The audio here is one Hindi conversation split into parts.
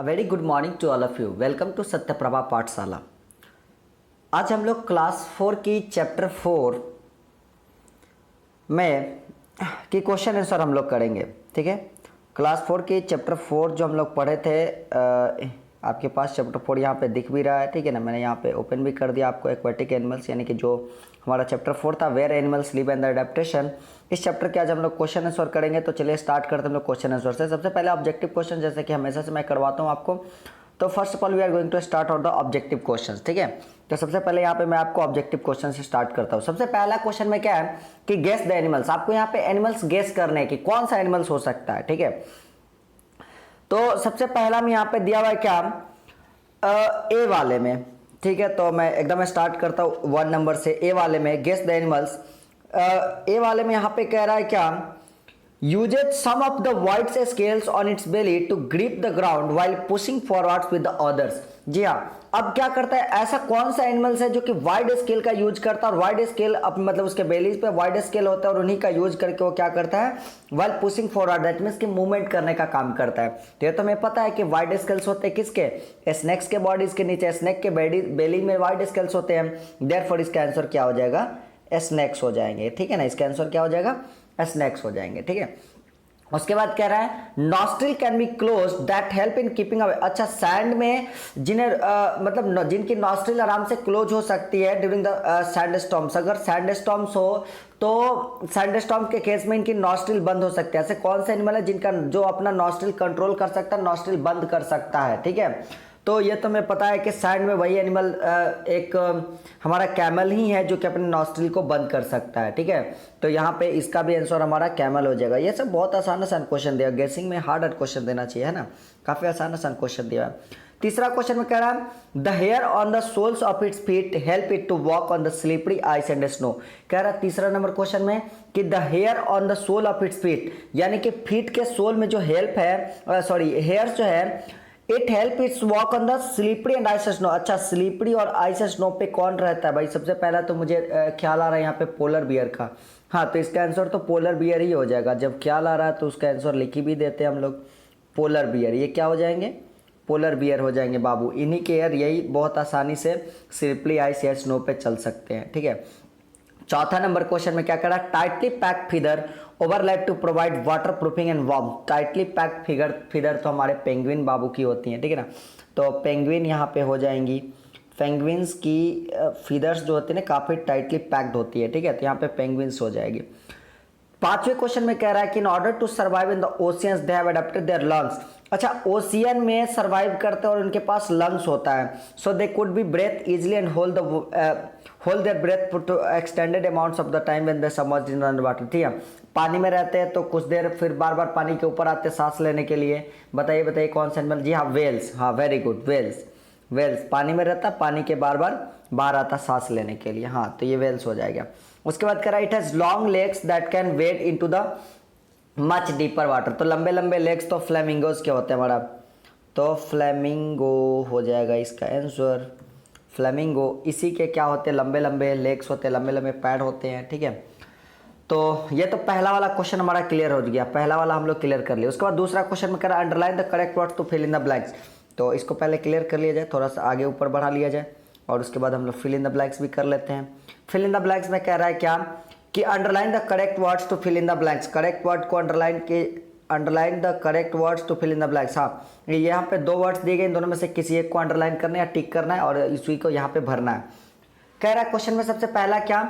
A very good morning to all of you. Welcome to Satyaprabha Pathshala. आज हम लोग क्लास 4 की चैप्टर 4 में की क्वेश्चन आंसर हम लोग करेंगे। ठीक है, क्लास 4 की चैप्टर 4 जो हम लोग पढ़े थे, आपके पास चैप्टर 4 यहाँ पे दिख भी रहा है। ठीक है ना, मैंने यहाँ पे ओपन भी कर दिया आपको। एक्वेटिक एनिमल्स यानी कि जो हमारा चैप्टर 4 था, where animals live and the adaptation, इस चैप्टर के आज हम लोग क्वेश्चन आंसर करेंगे। तो चलिए स्टार्ट करते हैं हम लोग क्वेश्चन आंसर से। सबसे पहले ऑब्जेक्टिव क्वेश्चन, जैसे कि हमेशा से मैं करवाता हूँ आपको। तो first of all we are going to start out the objective question. ठीक है, तो सबसे पहले यहाँ पे मैं आपको ऑब्जेक्टिव क्वेश्चन से स्टार्ट करता हूँ। सबसे पहला क्वेश्चन में क्या है कि गेस द एनिमल्स। आपको यहाँ पे एनिमल्स गेस करने हैं कि कौन सा एनिमल्स हो सकता है। ठीक है, तो सबसे पहला में यहाँ पे दिया हुआ है क्या, ए वाले में। ठीक है, तो मैं एकदम स्टार्ट करता हूँ 1 नंबर से। ए वाले में गेस द एनिमल्स। ए वाले में यहाँ पे कह रहा है क्या, uses some of the white scales on its belly to grip the ground while pushing forwards with the others। जी हाँ, अब क्या करता है, ऐसा कौन सा एनिमल्स है जो कि वाइड स्केल का यूज करता है। और वाइड स्केल मतलब उसके बेलीज पे वाइड स्केल होता है और उन्हीं का यूज करके वो क्या करता है, while pushing forward, that means कि मूवमेंट करने का काम करता है। तो ये तो हमें पता है कि वाइड स्केल्स होते हैं किसके, स्नेक्स के बॉडीज के नीचे। स्नेक के बेली में वाइड स्केल्स होते हैं, देयरफॉर इसका आंसर क्या हो जाएगा, स्नेक्स हो जाएंगे। ठीक है ना, इसका आंसर क्या हो जाएगा, स्नेक्स हो जाएंगे। ठीक है, उसके बाद कह रहा है nostril can be close that help in keeping away. अच्छा, सैंड में जिन्हें मतलब जिनकी नॉस्ट्रिल आराम से क्लोज हो सकती है ड्यूरिंग द सैंड स्टॉर्म्स। अगर सैंड स्टॉर्म्स हो तो सैंड स्टॉर्म के केस में इनकी नॉस्ट्रिल बंद हो सकती है। ऐसे कौन सा एनिमल है जिनका जो अपना नॉस्ट्रिल कंट्रोल कर सकता है, नॉस्ट्रिल बंद कर सकता है। ठीक है, तो ये तो हमें पता है कि सैंड में वही एनिमल एक हमारा कैमल ही है जो कि अपने नॉस्ट्रिल को बंद कर सकता है। ठीक है, तो यहाँ पे इसका भी आंसर हमारा कैमल हो जाएगा। ये सब बहुत आसान क्वेश्चन दिया, गेसिंग में हार्ड क्वेश्चन देना चाहिए, है ना, काफी आसान क्वेश्चन दिया है। तीसरा क्वेश्चन में कह रहा है the hair on the soles of its feet help it to walk on the slippery ice and snow. कह रहा है तीसरा नंबर क्वेश्चन में कि the hair on the sole of its feet, यानी कि फीट के सोल में जो हेल्प है, सॉरी हेयर जो है, it help it's walk on the slippery and ice snow. अच्छा, स्लिपरी और आइस स्नो पे कौन रहता है भाई, सबसे पहला तो मुझे ख्याल आ रहा है यहाँ पे पोलर बियर का। हाँ, तो इसका आंसर तो पोलर बियर ही हो जाएगा। जब ख्याल आ रहा है तो उसका आंसर लिख ही भी देते हैं हम लोग, पोलर बियर। ये क्या हो जाएंगे, पोलर बियर हो जाएंगे बाबू। इन्हीं के एयर यही बहुत आसानी से स्लिपरी आइस या स्नो पे चल सकते हैं। ठीक है, चौथा नंबर क्वेश्चन में क्या कह रहा है, tightly packed feather overlap to provide waterproofing and warm. Tightly packed feather तो हमारे पेंगुइन बाबू की होती हैं। ठीक है ना, तो पेंगुइन यहाँ पे हो जाएंगी। पेंगुइन्स की फीदर्स जो होती है ना काफ़ी टाइटली पैक्ड होती है। ठीक है, तो यहाँ पे पेंगुइन्स हो जाएगी। पांचवें क्वेश्चन में कह रहा है कि in order to survive in the oceans they have adopted their lungs. अच्छा, ओशियन में सर्वाइव करते हैं और उनके पास लंग्स होता है, so they could be breathe easily and hold their breath to extended amounts of the time when they submerged in under water. ठीक है, पानी में रहते हैं तो कुछ देर फिर बार बार पानी के ऊपर आते हैं सांस लेने के लिए। बताइए कौन सा एनिमल। जी हाँ, वेल्स। हाँ, वेरी गुड, वेल्स। वेल्स पानी में रहता, पानी के बार बार बाहर आता सांस लेने के लिए। हाँ, तो ये वेल्स हो जाएगा। उसके बाद कह रहा है it has long legs that can wade into the much deeper water. तो लंबे लंबे लेग्स तो फ्लेमिंगोज के होते हैं हमारा, तो फ्लेमिंगो हो जाएगा इसका आंसर। फ्लेमिंगो इसी के क्या होते हैं, लंबे लंबे लेग्स होते हैं, लंबे लंबे पैड होते हैं। ठीक है, तो ये तो पहला वाला क्वेश्चन हमारा क्लियर हो गया, पहला वाला हम लोग क्लियर कर लिया। उसके बाद दूसरा क्वेश्चन में कह रहा है underline the correct words to fill in the blanks. तो इसको पहले क्लियर कर लिया जाए, थोड़ा सा आगे ऊपर बढ़ा लिया जाए और उसके बाद हम लोग फिल इन द ब्लैंक्स भी कर लेते हैं। फिल इन द ब्लैंक्स में कह रहा है क्या कि underline the correct words to fill in the blanks. Correct word को underline the correct words to fill in the blanks. हाँ, यहाँ पे 2 वर्ड्स दिए गए, इन दोनों में से किसी एक को अंडरलाइन करना है या टिक करना है और इसी को यहाँ पे भरना है। कह रहा है क्वेश्चन में सबसे पहला क्या,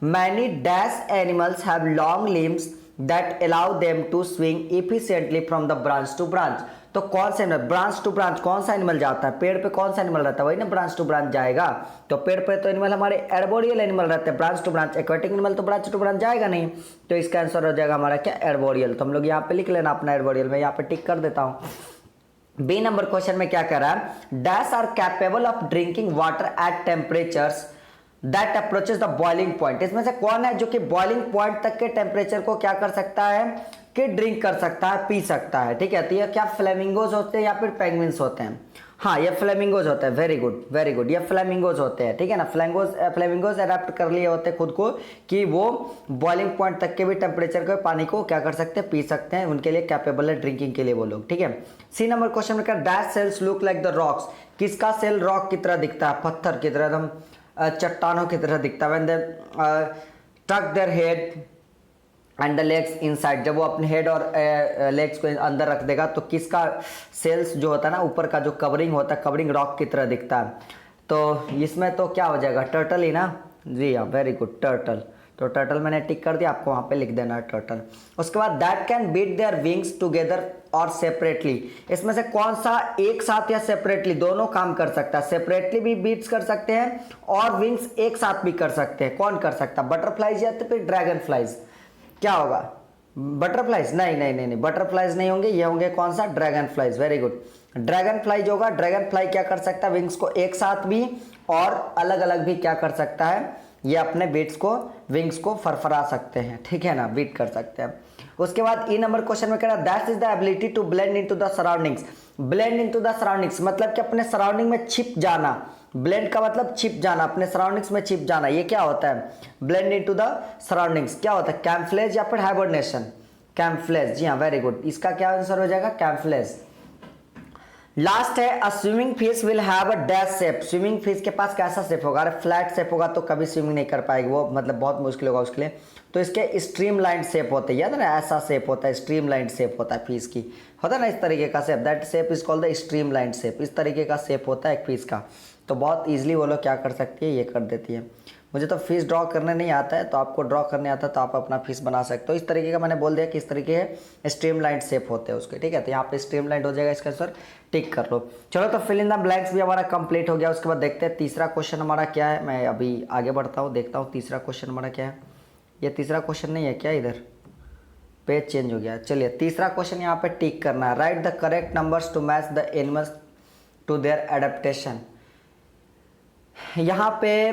many dash animals have long limbs that allow them to swing efficiently from the branch to branch. तो कौन सा एनिमल, ब्रांच टू ब्रांच कौन सा एनिमल जाता है, पेड़ पे कौन सा एनिमल रहता है, वही ना ब्रांच टू ब्रांच जाएगा। तो पेड़ पे तो एनिमल हमारे एर्बोरियल एनिमल रहते हैं, branch to branch. Aquatic animal तो ब्रांच टू ब्रांच जाएगा नहीं, तो इसका आंसर हो जाएगा हमारा क्या, एर्बोरियल। तो हम लोग यहाँ पे लिख लेना अपना एर्बोरियल, मैं यहाँ पे टिक कर देता हूँ। बी नंबर क्वेश्चन में क्या कह रहा है, dash are capable of drinking water at temperatures that approaches the boiling point. इसमें से कौन है जो कि बॉइलिंग पॉइंट तक के टेम्परेचर को क्या कर सकता है, कि ड्रिंक कर सकता है, पी सकता है। ठीक है, तो ये क्या फ्लेमिंगोज होते हैं या फिर पेंगुइन्स होते हैं। हाँ ये फ्लेमिंगोज होते हैं, वेरी गुड वेरी गुड, ये फ्लेमिंगोज होते हैं, ठीक है ना। फ्लेमिंगोज अडेप्ट कर लिए होते हैं खुद को कि वो बॉइलिंग पॉइंट तक के भी टेम्परेचर के पानी को क्या कर सकते हैं, पी सकते हैं, उनके लिए कैपेबल है ड्रिंकिंग के लिए वो लोग, ठीक है। सी नंबर क्वेश्चन में क्या, dash cells look like the rocks, किसका सेल रॉक की तरह दिखता है, पत्थर की तरह, एकदम चट्टानों की तरह दिखता है। व्हेन दे टक their head and the legs inside, जब वो अपने हेड और लेग्स को अंदर रख देगा तो किसका सेल्स जो होता है ना, ऊपर का जो कवरिंग होता है, कवरिंग रॉक की तरह दिखता है। तो इसमें तो क्या हो जाएगा, टर्टल ही ना, जी हाँ वेरी गुड, टर्टल। तो टर्टल मैंने टिक कर दिया, आपको वहाँ पे लिख देना है टर्टल। उसके बाद that can beat their wings together और सेपरेटली, इसमें से कौन सा एक साथ या सेपरेटली दोनों काम कर सकता है, सेपरेटली भी बीट्स कर सकते हैं और विंग्स एक साथ भी कर सकते हैं, कौन कर सकता है, बटरफ्लाइज या तो फिर ड्रैगन फ्लाइज, क्या होगा, बटरफ्लाइज, नहीं नहीं नहीं नहीं, बटरफ्लाइज नहीं होंगे, ये होंगे कौन सा, dragon flies, very good, dragon flies होगा। ड्रैगन फ्लाई क्या कर सकता है, विंग्स को एक साथ भी और अलग अलग भी क्या कर सकता है, ये अपने बीट्स को, विंग्स को फरफरा सकते हैं, ठीक है ना, बीट कर सकते हैं। उसके बाद ई नंबर क्वेश्चन में कह रहा है that is the ability to blend into the surroundings, blend into the surroundings मतलब कि अपने सराउंडिंग में छिप जाना, ब्लेंड का मतलब छिप जाना, अपने सराउंडिंग्स में छिप जाना, ये क्या होता है, ब्लेंड इनटू द सराउंडिंग्स क्या होता है, कैम्फ्लेज या फिर हाइबरनेशन, कैम्फ्लेज, जी हाँ वेरी गुड, इसका क्या आंसर हो जाएगा, कैम्फ्लेज। लास्ट है a swimming fish will have a dash shape, swimming fish के पास कैसा शेप होगा, अरे फ्लैट शेप होगा तो कभी स्विमिंग नहीं कर पाएगी वो, मतलब बहुत मुश्किल होगा उसके लिए, तो इसके स्ट्रीम लाइन शेप होते हैं, याद है ना, ऐसा शेप होता है, स्ट्रीम लाइन शेप होता है फिश की, होता है ना इस तरीके का shape, that shape is called the stream line shape, इस तरीके का शेप होता है एक फिश का। तो बहुत ईजिली वो लोग क्या कर सकती है, ये कर देती है। मुझे तो फिश ड्रॉ करने नहीं आता है, तो आपको ड्रॉ करने आता है तो आप अपना फिश बना सकते हो। इस तरीके का मैंने बोल दिया कि इस तरीके के स्ट्रीम लाइन शेप होते हैं उसके, ठीक है। तो यहाँ पे स्ट्रीम लाइन हो जाएगा, इसका आंसर टिक कर लो। चलो तो फिल इन द ब्लैंक्स भी हमारा कंप्लीट हो गया। उसके बाद देखते हैं तीसरा क्वेश्चन हमारा क्या है, मैं अभी आगे बढ़ता हूँ, देखता हूँ तीसरा क्वेश्चन हमारा क्या है। ये तीसरा क्वेश्चन नहीं है क्या, इधर पेज चेंज हो गया। चलिए तीसरा क्वेश्चन यहाँ पे टिक करना है, write the correct numbers to match the animals to their adaptation. यहाँ पे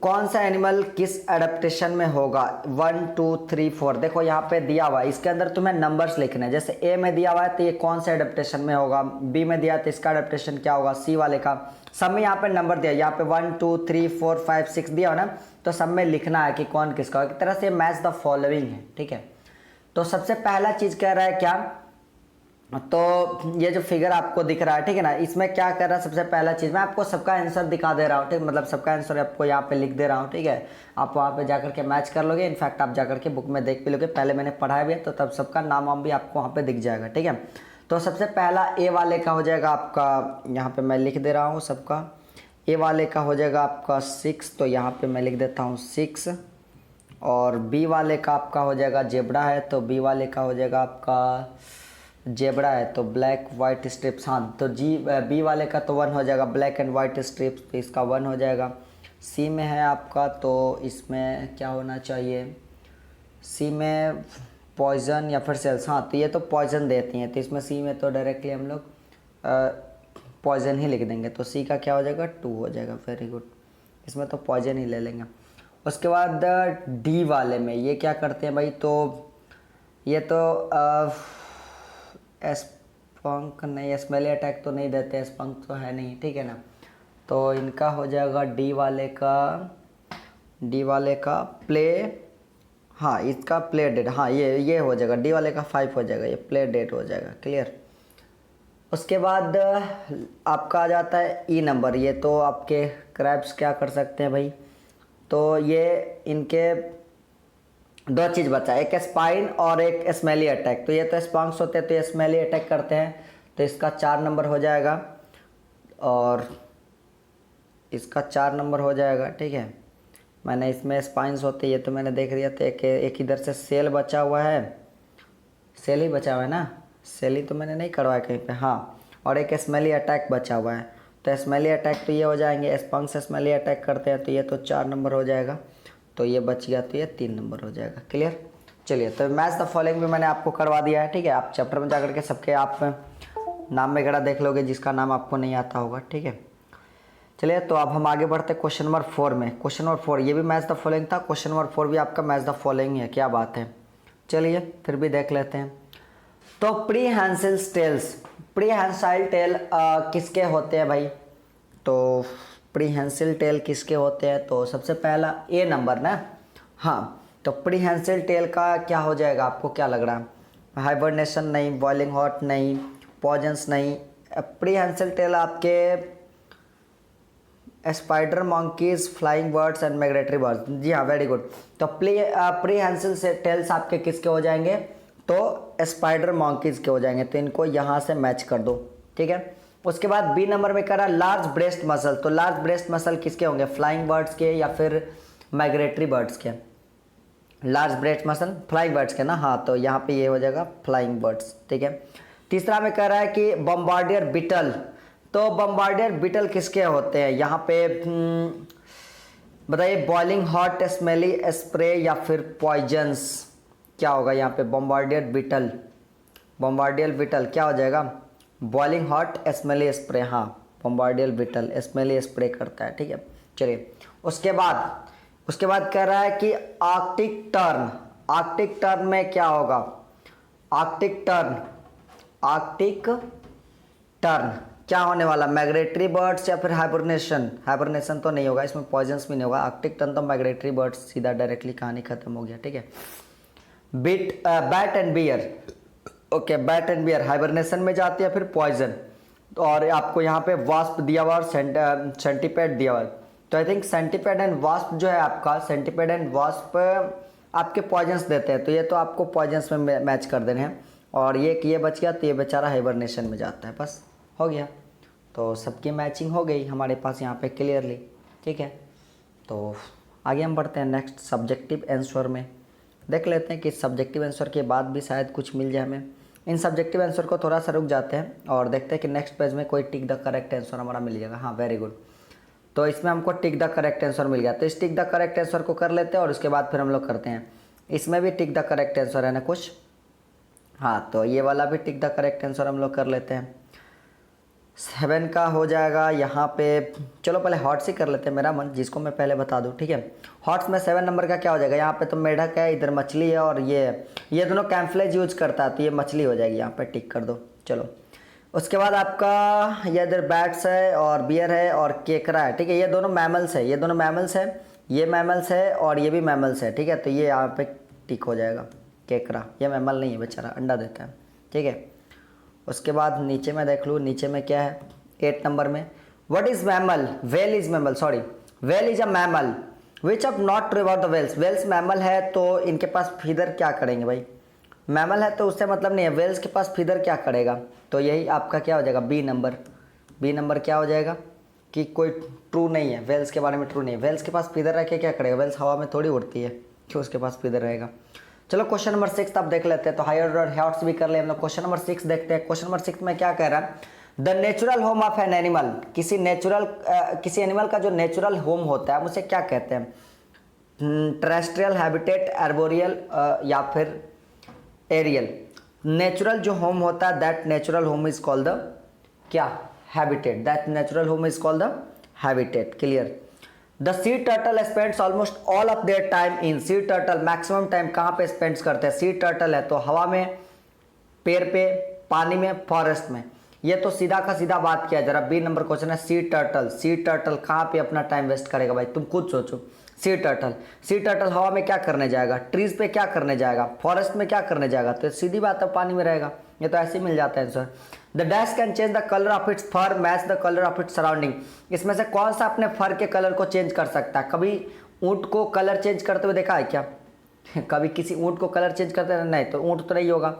कौन सा एनिमल किस एडेप्टेशन में होगा, 1 2 3 4, देखो यहाँ पे दिया हुआ है, इसके अंदर तुम्हें नंबर्स लिखने हैं। जैसे ए में दिया हुआ है तो ये कौन सा एडेप्टेशन में होगा, बी में दिया तो इसका एडेप्टेशन क्या होगा, सी वाले का, सब में यहाँ पे नंबर दिया, यहाँ पे 1 2 3 4 5 6 दिया हो ना, तो सब में लिखना है कि कौन किसका, एक तरह से मैच द फॉलोइंग है, ठीक है। तो सबसे पहला चीज कह रहा है क्या, तो ये जो फिगर आपको दिख रहा है, ठीक है ना, इसमें क्या कर रहा है, सबसे पहला चीज मैं आपको सबका आंसर दिखा दे रहा हूँ, ठीक, मतलब सबका आंसर आपको यहाँ पे लिख दे रहा हूँ, ठीक है। आप वहाँ पे जाकर के मैच कर लोगे, इनफैक्ट आप जाकर के बुक में देख भी लोगे, पहले मैंने पढ़ाया भी है, तो तब सबका नाम वाम भी आपको वहाँ पे दिख जाएगा, ठीक है। तो सबसे पहला ए वाले का हो जाएगा आपका, यहाँ पे मैं लिख दे रहा हूँ सबका, ए वाले का हो जाएगा आपका 6, तो यहाँ पे मैं लिख देता हूँ 6, और बी वाले का आपका हो जाएगा जेबड़ा है, तो बी वाले का हो जाएगा आपका जेबड़ा है, तो ब्लैक वाइट स्ट्रिप्स, हाँ तो बी वाले का तो 1 हो जाएगा, ब्लैक एंड वाइट स्ट्रिप्स, तो इसका 1 हो जाएगा। सी में है आपका, तो इसमें क्या होना चाहिए, सी में पॉइजन या फिर सेल्स, हाँ तो ये तो पॉइजन देती हैं, तो इसमें सी में तो डायरेक्टली हम लोग पॉइजन ही लिख देंगे, तो सी का क्या हो जाएगा 2 हो जाएगा, वेरी गुड, इसमें तो पॉइजन ही ले लेंगे। उसके बाद डी वाले में ये क्या करते हैं भाई, तो ये तो स्पंक नहीं, स्मेली अटैक तो नहीं देते, स्पंक तो है नहीं, ठीक है ना, तो इनका हो जाएगा डी वाले का प्ले, हाँ इसका प्ले डेट, हाँ ये हो जाएगा, डी वाले का 5 हो जाएगा, ये प्ले डेट हो जाएगा, क्लियर। उसके बाद आपका आ जाता है ई नंबर, ये तो आपके क्रैब्स क्या कर सकते हैं भाई, तो ये इनके 2 चीज़ बचा, एक स्पाइन और एक स्मेली अटैक, तो ये तो स्पंक्स होते हैं, तो ये स्मेली अटैक करते हैं, तो इसका 4 नंबर हो जाएगा, और इसका 4 नंबर हो जाएगा, ठीक है। मैंने इसमें स्पाइंस होते हैं, ये तो मैंने देख लिया, तो एक इधर से सेल बचा हुआ है, सेल ही बचा हुआ है ना, सेल ही तो मैंने नहीं करवाया कहीं पे, हाँ, और एक स्मेली अटैक बचा हुआ है, तो स्मेली अटैक तो ये हो जाएंगे, स्पंक्स स्मेली अटैक करते हैं, तो ये तो 4 नंबर हो जाएगा, तो ये बच गया, तो ये 3 नंबर हो जाएगा, क्लियर। चलिए तो मैच द फॉलोइंग भी मैंने आपको करवा दिया है, ठीक है। आप चैप्टर में जाकर के सबके आप नाम वगैरह देख लोगे जिसका नाम आपको नहीं आता होगा, ठीक है। चलिए तो अब हम आगे बढ़ते हैं क्वेश्चन नंबर 4 में। क्वेश्चन नंबर 4 ये भी मैच द फॉलोइंग था, क्वेश्चन नंबर 4 भी आपका मैच द फॉलोइंग है, क्या बात है। चलिए फिर भी देख लेते हैं। तो प्रीहेंसाइल टेल किसके होते हैं भाई? तो प्रीहेंसिल टेल किसके होते हैं? तो सबसे पहला ए नंबर ना। हाँ, तो प्रीहेंसिल टेल का क्या हो जाएगा, आपको क्या लग रहा है? हाइबरनेशन नहीं, बॉइलिंग हॉट नहीं, पॉइजंस नहीं। प्रीहेंसिल टेल आपके spider, monkeys, flying birds and migratory birds. जी हाँ, वेरी गुड। तो प्रीहेंसिल से टेल्स आपके किसके हो जाएंगे? तो स्पाइडर, मंकीज के हो जाएंगे। तो इनको यहाँ से मैच कर दो, ठीक है। उसके बाद बी नंबर में करा लार्ज ब्रेस्ट मसल। तो लार्ज ब्रेस्ट मसल किसके होंगे? फ्लाइंग बर्ड्स के या फिर माइग्रेटरी बर्ड्स के? Large breast muscle flying birds के ना। हाँ, तो यहाँ पे ये हो जाएगा फ्लाइंग बर्ड्स, ठीक है। तीसरा में कह रहा है कि बम्बार्डियर बीटल। तो बम्बार्डियर बीटल किसके होते हैं यहाँ पे? बताइए, बॉइलिंग हॉट, स्मेली स्प्रे या फिर पॉइजन्स? क्या होगा यहाँ पे? बम्बार्डियर बीटल, बम्बार्डियर बीटल क्या हो जाएगा? Boiling hot, smelly spray. हाँ, बम्बार्डियर बीटल स्मेली स्प्रे करता है, ठीक है। चलिए, उसके बाद कह रहा है कि आर्कटिक टर्न। आर्कटिक टर्न में क्या होगा? आर्कटिक टर्न क्या होने वाला? माइग्रेटरी बर्ड्स या फिर हाइबरनेशन? हाइबरनेशन तो नहीं होगा इसमें, पॉइजन्स भी नहीं होगा। आर्कटिक टर्न तो माइग्रेटरी बर्ड्स, सीधा डायरेक्टली कहानी खत्म हो गया, ठीक है। Bat and bear. Okay, bat and bear hibernation में जाती है, फिर पॉइजन। और आपको यहाँ पे वास्प दिया हुआ और सेंटीपेड दिया हुआ है। तो I think centipede and wasp जो है आपका, सेंटीपेड एंड वास्प आपके पॉइजन्स देते हैं। तो ये तो आपको पॉइजन्स में मैच कर देने हैं। और ये बच गया, तो ये बेचारा हाइबरनेशन में जाता है। बस हो गया। तो सबकी मैचिंग हो गई हमारे पास यहाँ पे क्लियरली, ठीक है। तो आगे हम बढ़ते हैं नेक्स्ट सब्जेक्टिव आंसर में। देख लेते हैं कि सब्जेक्टिव आंसर के बाद भी शायद कुछ मिल जाए हमें। इन सब्जेक्टिव आंसर को थोड़ा सा रुक जाते हैं और देखते हैं कि नेक्स्ट पेज में कोई टिक द करेक्ट आंसर हमारा मिल जाएगा। हाँ, वेरी गुड। तो इसमें हमको टिक द करेक्ट आंसर मिल गया। तो इस टिक द करेक्ट आंसर को कर लेते हैं और उसके बाद फिर हम लोग करते हैं। इसमें भी टिक द करेक्ट आंसर है ना कुछ? हाँ, तो ये वाला भी टिक द करेक्ट आंसर हम लोग कर लेते हैं। 7 का हो जाएगा यहाँ पे। चलो पहले हॉट्स ही कर लेते हैं, मेरा मन जिसको मैं पहले बता दूँ, ठीक है। हॉट्स में 7 नंबर का क्या हो जाएगा? यहाँ पे तो मेढक है, इधर मछली है, और ये दोनों कैम्फलेज यूज करता है, तो ये मछली हो जाएगी। यहाँ पे टिक कर दो। चलो, उसके बाद आपका ये इधर बैट्स है और बियर है और केकड़ा है, ठीक है। ये दोनों मैमल्स है, ये दोनों मैमल्स है, ये मैमल्स है और ये भी मैमल्स है, ठीक है। तो ये यहाँ पे टिक हो जाएगा। केकड़ा ये मैमल नहीं है, बेचारा अंडा देता है, ठीक है। उसके बाद नीचे में देख लूँ, नीचे में क्या है 8 नंबर में? What is mammal? Whale is mammal, sorry, whale is a mammal which of not true about the whales. Whales mammal है, तो इनके पास फीदर क्या करेंगे भाई? मैमल है तो उससे मतलब नहीं है, वेल्स के पास फीदर क्या करेगा? तो यही आपका क्या हो जाएगा? B number. बी नंबर क्या हो जाएगा कि कोई ट्रू नहीं है, वेल्स के बारे में ट्रू नहीं है। वेल्स के पास फीदर रह के क्या करेगा? वेल्स हवा में थोड़ी उड़ती है कि उसके पास फीदर रहेगा। चलो क्वेश्चन नंबर 6 आप देख लेते हैं। तो हायर और हॉट्स भी कर ले हम लोग। क्वेश्चन नंबर 6 देखते हैं। क्वेश्चन नंबर 6 में क्या कह रहा है? The natural home of an animal. किसी एनिमल का जो नेचुरल होम होता है उसे क्या कहते हैं? टेरेस्ट्रियल, हैबिटेट, आर्बोरियल या फिर एरियल। नेचुरल जो होम होता है, that natural home is called the क्या? Habitat. That natural home is called the habitat. Clear? The sea turtle spends almost all of their time in. Sea turtle maximum time कहाँ पे स्पेंड्स करते हैं? सी टर्टल है तो हवा में, पेड़ पे, पानी में, फॉरेस्ट में। ये तो सीधा का सीधा बात किया। जरा बी नंबर क्वेश्चन है, सी टर्टल। सी टर्टल कहाँ पे अपना टाइम वेस्ट करेगा भाई? तुम खुद सोचो। सी टर्टल हवा में क्या करने जाएगा? ट्रीज पे क्या करने जाएगा? फॉरेस्ट में क्या करने जाएगा? तो सीधी बात है, पानी में रहेगा। ये तो ऐसे ही मिल जाता है answer. The dash can change the colour of its for match the colour of its surrounding. इसमें से कौन सा अपने फर के कलर को चेंज कर सकता है? कभी ऊँट को कलर चेंज करते हुए देखा है क्या? कभी किसी ऊँट को कलर चेंज करते हैं? नहीं, तो ऊँट तो नहीं होगा।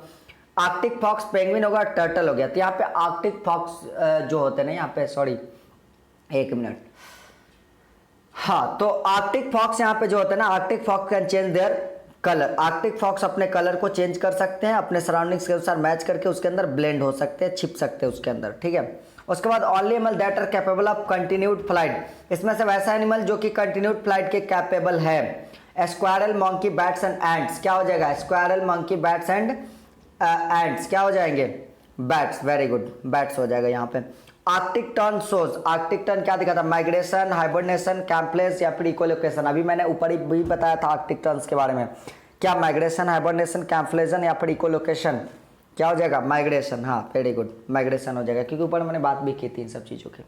आर्कटिक फॉक्स, पेंगुइन होगा, टर्टल हो गया। तो यहाँ पे आर्कटिक फॉक्स जो होते हैं ना, यहाँ पे सॉरी 1 मिनट। हाँ, तो आर्कटिक फॉक्स यहाँ पे जो होता है ना, Arctic fox can change their colour. Arctic fox अपने कलर को चेंज कर सकते हैं, अपने सराउंडिंग्स के अनुसार मैच करके उसके अंदर ब्लेंड हो सकते हैं, छिप सकते हैं उसके अंदर, ठीक है। उसके बाद only animal that are capable of continued flight. इसमें से वैसा एनिमल जो कि कंटिन्यूड फ्लाइट के कैपेबल है। Squirrel, monkey, bats and ants. क्या हो जाएगा? Squirrel, monkey, bats and ants क्या हो जाएंगे? बैट्स। वेरी गुड, बैट्स हो जाएगा यहाँ पे। Arctic tern shows. Arctic tern क्या दिखा था? माइग्रेशन, हाइबरनेशन, कैम्पलेस या फिर इकोलोकेशन। अभी मैंने ऊपर ही भी बताया था आर्कटिक टर्न्स के बारे में। क्या माइग्रेशन, हाइबरनेशन, कैम्पलेशन या फिर इकोलोकेशन क्या हो जाएगा, माइग्रेशन। हाँ वेरी गुड, माइग्रेशन हो जाएगा, क्योंकि ऊपर मैंने बात भी की थी इन सब चीज़ों की।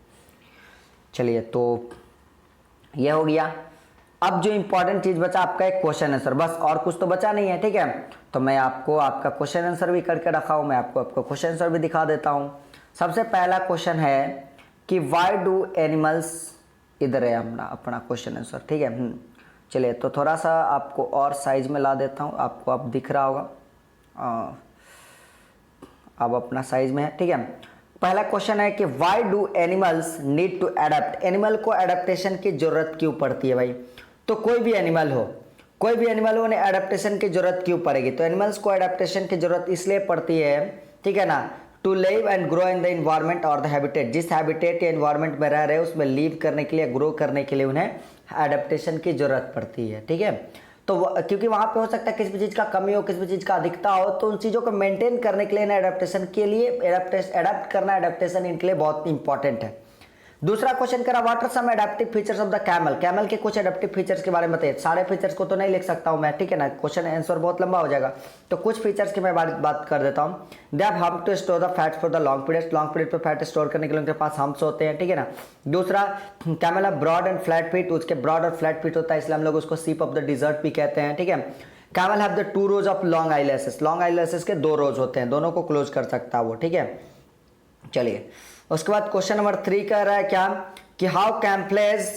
चलिए तो ये हो गया। अब जो इंपॉर्टेंट चीज़ बचा आपका एक क्वेश्चन आंसर, बस और कुछ तो बचा नहीं है, ठीक है। तो मैं आपको आपका क्वेश्चन आंसर भी करके रखा हूँ, मैं आपको क्वेश्चन आंसर भी दिखा देता हूँ। सबसे पहला क्वेश्चन है कि वाई डू एनिमल्स, इधर है अपना क्वेश्चन आंसर, ठीक है। चलिए तो थोड़ा सा आपको और साइज में ला देता हूँ, आपको अब दिख रहा होगा, अब अपना साइज में है, ठीक है। पहला क्वेश्चन है कि why do animals need to adapt, animal को एडेप्टेशन की जरूरत क्यों पड़ती है भाई। तो कोई भी एनिमल हो उन्हें एडेप्टेशन की जरूरत क्यों पड़ेगी। तो एनिमल्स को एडेप्टेशन की जरूरत इसलिए पड़ती है, ठीक है ना, to live and grow in the environment और द हैबिटेट, जिस हैबिटेट या इन्वायरमेंट में रह रहे हैं उसमें लिव करने के लिए, ग्रो करने के लिए उन्हें एडेप्टेशन की जरूरत पड़ती है, ठीक है। तो क्योंकि वहाँ पे हो सकता है किसी भी चीज़ का कमी हो, किसी भी चीज़ का अधिकता हो, तो उन चीज़ों को मेंटेन करने के लिए ना एडेप्टेशन के लिए एडेप्ट करना, एडेप्टेशन इनके लिए बहुत इंपॉर्टेंट है। दूसरा क्वेश्चन करा what are some adaptive features of the camel, camel के कुछ एडेप्टिव फीचर्स के बारे में बताइए। सारे फीचर्स को तो नहीं लिख सकता हूँ मैं, ठीक है ना, क्वेश्चन आंसर बहुत लंबा हो जाएगा, तो कुछ फीचर्स की मैं बात कर देता हूँ। They have hump to store the fats for the long period पे फैट स्टोर करने के लिए उनके पास हम्प्स होते हैं, ठीक है ना। दूसरा कैमल है ब्रॉड एंड फ्लैट फीट, उसके ब्रॉड और फ्लैट फीट होता है, इसलिए हम लोग उसको सीप ऑफ द डिजर्ट भी कहते हैं, ठीक है। Camel have the 2 rose of long eyelashes, long eyelashes के 2 रोज होते हैं, दोनों को क्लोज कर सकता है वो, ठीक है। चलिए उसके बाद क्वेश्चन नंबर 3 कह रहा है क्या कि हाउ कैम्पलेज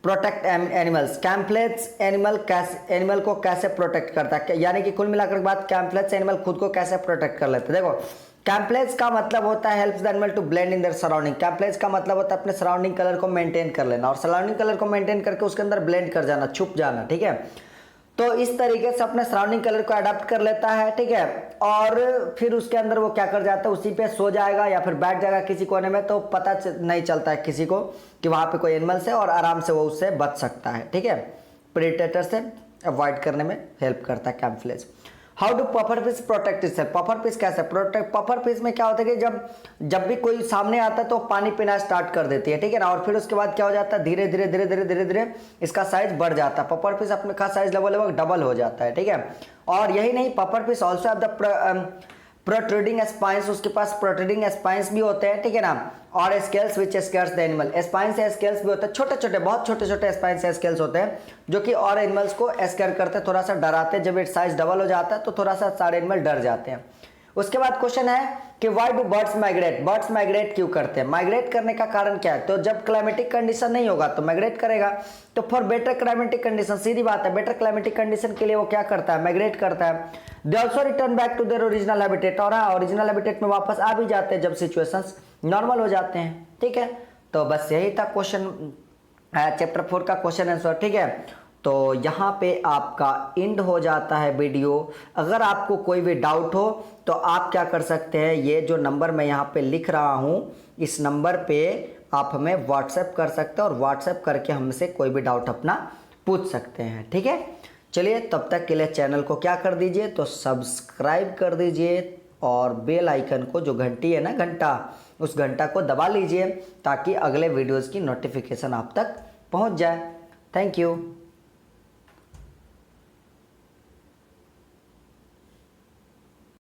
प्रोटेक्ट एनिमल्स, कैम्पलेज एनिमल को कैसे प्रोटेक्ट करता है, यानी कि कुल मिलाकर बात कैम्पलेज एनिमल खुद को कैसे प्रोटेक्ट कर लेते हैं। देखो कैम्पलेज का मतलब होता है helps the animal to blend in their surrounding, camouflage का मतलब होता है अपने सराउंडिंग कलर को मेंटेन कर लेना, और सराउंडिंग कलर को मेंटेन करके उसके अंदर ब्लेंड कर जाना, छुप जाना, ठीक है। तो इस तरीके से अपने सराउंडिंग कलर को अडॉप्ट कर लेता है, ठीक है, और फिर उसके अंदर वो क्या कर जाता है, उसी पे सो जाएगा या फिर बैठ जाएगा किसी कोने में, तो पता नहीं चलता है किसी को कि वहाँ पे कोई एनिमल्स है, और आराम से वो उससे बच सकता है, ठीक है, प्रेडेटर से अवॉइड करने में हेल्प करता है camouflage. How do puffer fish protect itself, puffer fish कैसे प्रोटेक्ट, पफर फिश में क्या होता है कि जब भी कोई सामने आता है तो पानी पीना स्टार्ट कर देती है, ठीक है ना, और फिर उसके बाद क्या हो जाता है, धीरे धीरे इसका साइज बढ़ जाता है, पफर फिश अपने का साइज लगभग डबल हो जाता है, ठीक है। और यही नहीं, puffer fish also have the protruding spines, उसके पास प्रोट्रूडिंग स्पाइंस भी होते हैं, ठीक है ना, और scales which scares the animal, spines या स्केल्स भी होते हैं, छोटे छोटे बहुत छोटे छोटे स्पाइंस या स्केल्स होते हैं जो कि और एनिमल्स को स्केयर करते हैं, थोड़ा सा डराते हैं, जब इट साइज डबल हो जाता है तो थोड़ा सा सारे एनिमल डर जाते हैं। उसके बाद क्वेश्चन है कि why do birds migrate, birds migrate क्यों करते हैं, माइग्रेट करने का कारण क्या है। तो जब क्लाइमेटिक कंडीशन नहीं होगा तो माइग्रेट करेगा, तो फॉर बेटर क्लाइमेटिक कंडीशन, सीधी बात है, बेटर क्लाइमेटिक कंडीशन के लिए वो क्या करता है, माइग्रेट करता है। They also return back to their original habitat, और हाँ ओरिजिनल हैबिटेट में वापस आ भी जाते हैं जब सिचुएशंस नॉर्मल हो जाते हैं, ठीक है। तो बस यही था क्वेश्चन चैप्टर 4 का क्वेश्चन आंसर, ठीक है। तो यहाँ पे आपका एंड हो जाता है वीडियो। अगर आपको कोई भी डाउट हो तो आप क्या कर सकते हैं, ये जो नंबर मैं यहाँ पे लिख रहा हूँ, इस नंबर पे आप हमें व्हाट्सएप कर सकते हैं और व्हाट्सएप करके हमसे कोई भी डाउट अपना पूछ सकते हैं, ठीक है। चलिए तब तक के लिए चैनल को क्या कर दीजिए, तो सब्सक्राइब कर दीजिए, और बेल आइकन को, जो घंटी है ना घंटा, उस घंटा को दबा लीजिए ताकि अगले वीडियोज़ की नोटिफिकेशन आप तक पहुँच जाए। Thank you.